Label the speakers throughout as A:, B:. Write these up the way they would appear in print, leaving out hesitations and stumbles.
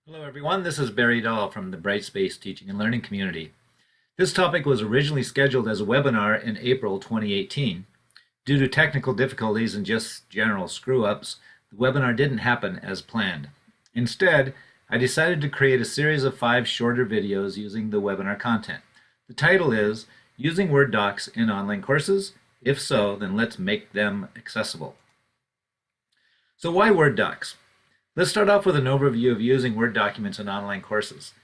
A: Hello everyone, this is Barry Dahl from the Brightspace Teaching and Learning Community. This topic was originally scheduled as a webinar in April 2018. Due to technical difficulties and just general screw-ups, the webinar didn't happen as planned. Instead, I decided to create a series of 5 shorter videos using the webinar content. The title is Using Word Docs in Online Courses? If so, then let's make them accessible. So why Word Docs? Let's start off with an overview of using Word documents in online courses.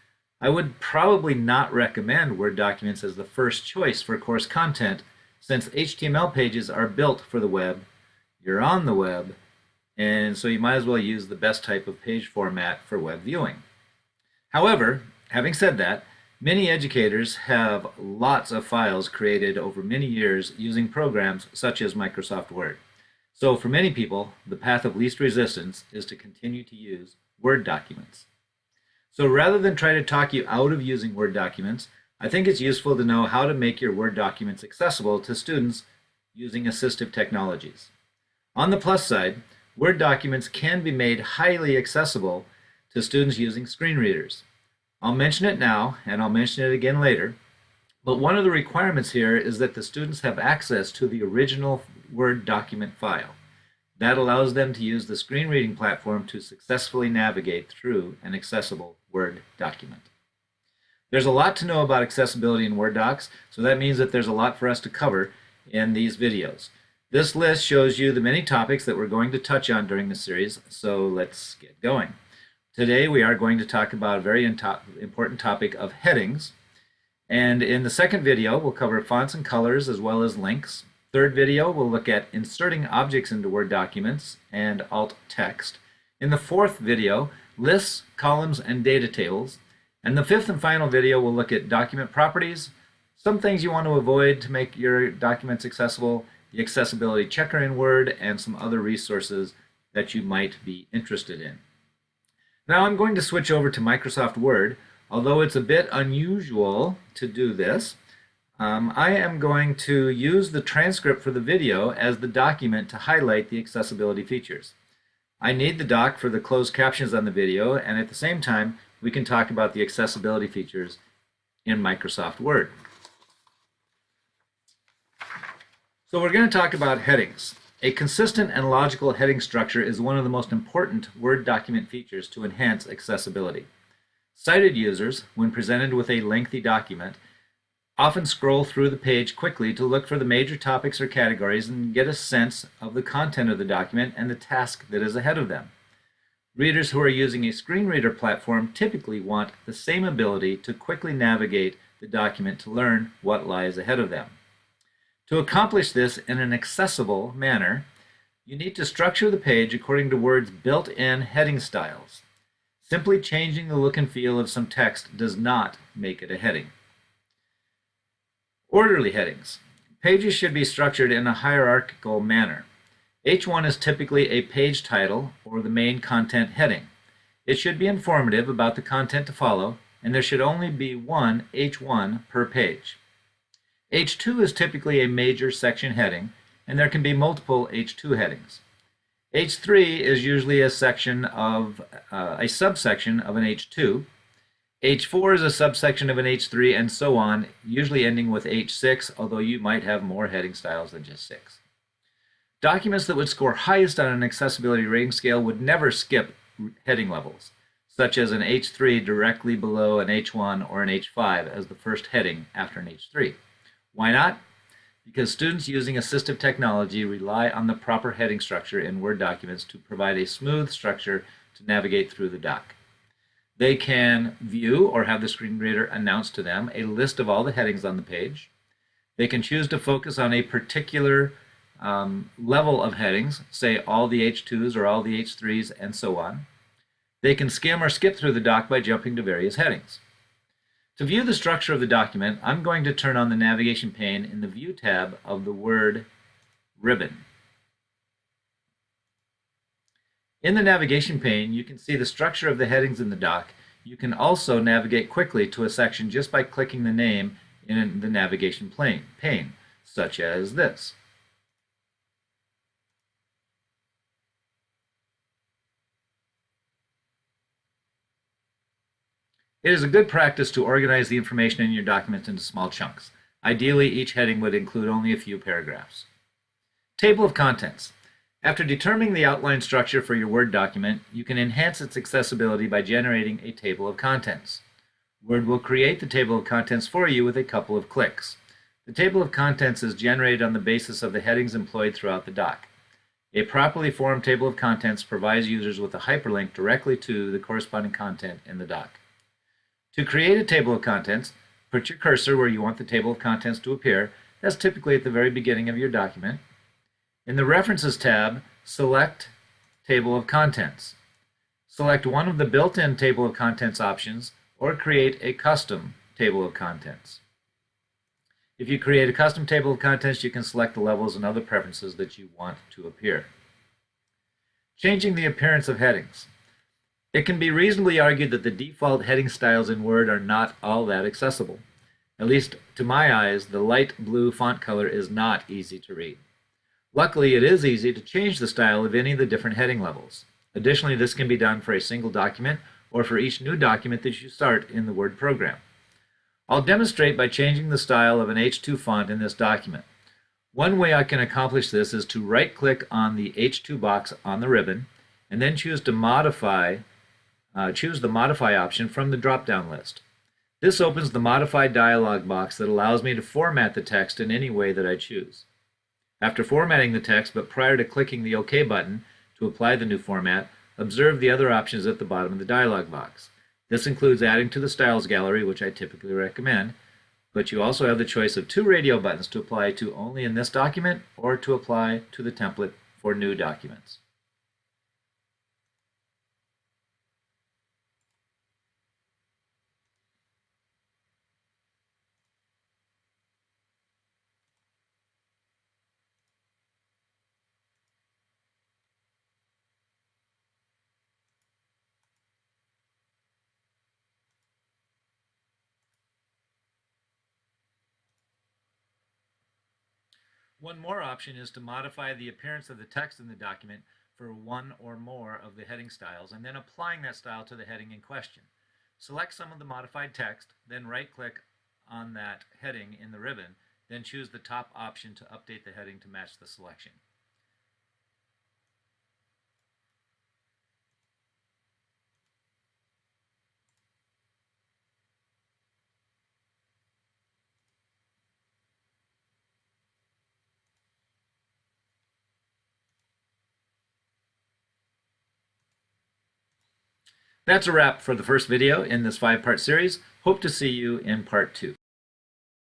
A: I would probably not recommend Word documents as the first choice for course content, since HTML pages are built for the web, you're on the web, and so you might as well use the best type of page format for web viewing. However, having said that, many educators have lots of files created over many years using programs such as Microsoft Word. So for many people, the path of least resistance is to continue to use Word documents. So rather than try to talk you out of using Word documents, I think it's useful to know how to make your Word documents accessible to students using assistive technologies. On the plus side, Word documents can be made highly accessible to students using screen readers. I'll mention it now, and I'll mention it again later, but one of the requirements here is that the students have access to the original Word document file. That allows them to use the screen reading platform to successfully navigate through an accessible Word document. There's a lot to know about accessibility in Word docs, so that means that there's a lot for us to cover in these videos. This list shows you the many topics that we're going to touch on during the series, so let's get going. Today we are going to talk about a very important topic of headings. And in the second video, we'll cover fonts and colors as well as links. Third video, we'll look at inserting objects into Word documents and alt text. In the fourth video, lists, columns, and data tables. And the fifth and final video, we'll look at document properties, some things you want to avoid to make your documents accessible, the accessibility checker in Word, and some other resources that you might be interested in. Now I'm going to switch over to Microsoft Word. Although it's a bit unusual to do this, I am going to use the transcript for the video as the document to highlight the accessibility features. I need the doc for the closed captions on the video, and at the same time, we can talk about the accessibility features in Microsoft Word. So we're going to talk about headings. A consistent and logical heading structure is one of the most important Word document features to enhance accessibility. Sighted users, when presented with a lengthy document, often scroll through the page quickly to look for the major topics or categories and get a sense of the content of the document and the task that is ahead of them. Readers who are using a screen reader platform typically want the same ability to quickly navigate the document to learn what lies ahead of them. To accomplish this in an accessible manner, you need to structure the page according to Word's built-in heading styles. Simply changing the look and feel of some text does not make it a heading. Orderly headings. Pages should be structured in a hierarchical manner. H1 is typically a page title or the main content heading. It should be informative about the content to follow, and there should only be one H1 per page. H2 is typically a major section heading, and there can be multiple H2 headings. H3 is usually a subsection of an H2. H4 is a subsection of an H3, and so on, usually ending with H6, although you might have more heading styles than just 6. Documents that would score highest on an accessibility rating scale would never skip heading levels, such as an H3 directly below an H1 or an H5 as the first heading after an H3. Why not? Because students using assistive technology rely on the proper heading structure in Word documents to provide a smooth structure to navigate through the doc. They can view or have the screen reader announce to them a list of all the headings on the page. They can choose to focus on a particular level of headings, say all the H2s or all the H3s and so on. They can skim or skip through the doc by jumping to various headings. To view the structure of the document, I'm going to turn on the navigation pane in the View tab of the Word ribbon. In the navigation pane, you can see the structure of the headings in the doc. You can also navigate quickly to a section just by clicking the name in the navigation pane, such as this. It is a good practice to organize the information in your document into small chunks. Ideally, each heading would include only a few paragraphs. Table of contents. After determining the outline structure for your Word document, you can enhance its accessibility by generating a table of contents. Word will create the table of contents for you with a couple of clicks. The table of contents is generated on the basis of the headings employed throughout the doc. A properly formed table of contents provides users with a hyperlink directly to the corresponding content in the doc. To create a table of contents, put your cursor where you want the table of contents to appear. That's typically at the very beginning of your document. In the References tab, select Table of Contents. Select one of the built-in Table of Contents options or create a custom Table of Contents. If you create a custom Table of Contents, you can select the levels and other preferences that you want to appear. Changing the appearance of headings. It can be reasonably argued that the default heading styles in Word are not all that accessible. At least to my eyes, the light blue font color is not easy to read. Luckily, it is easy to change the style of any of the different heading levels. Additionally, this can be done for a single document or for each new document that you start in the Word program. I'll demonstrate by changing the style of an H2 font in this document. One way I can accomplish this is to right-click on the H2 box on the ribbon and then choose the Modify option from the drop-down list. This opens the Modify dialog box that allows me to format the text in any way that I choose. After formatting the text, but prior to clicking the OK button to apply the new format, observe the other options at the bottom of the dialog box. This includes adding to the Styles gallery, which I typically recommend, but you also have the choice of 2 radio buttons to apply to only in this document or to apply to the template for new documents. One more option is to modify the appearance of the text in the document for one or more of the heading styles, and then applying that style to the heading in question. Select some of the modified text, then right-click on that heading in the ribbon, then choose the top option to update the heading to match the selection. That's a wrap for the first video in this 5-part series. Hope to see you in part 2.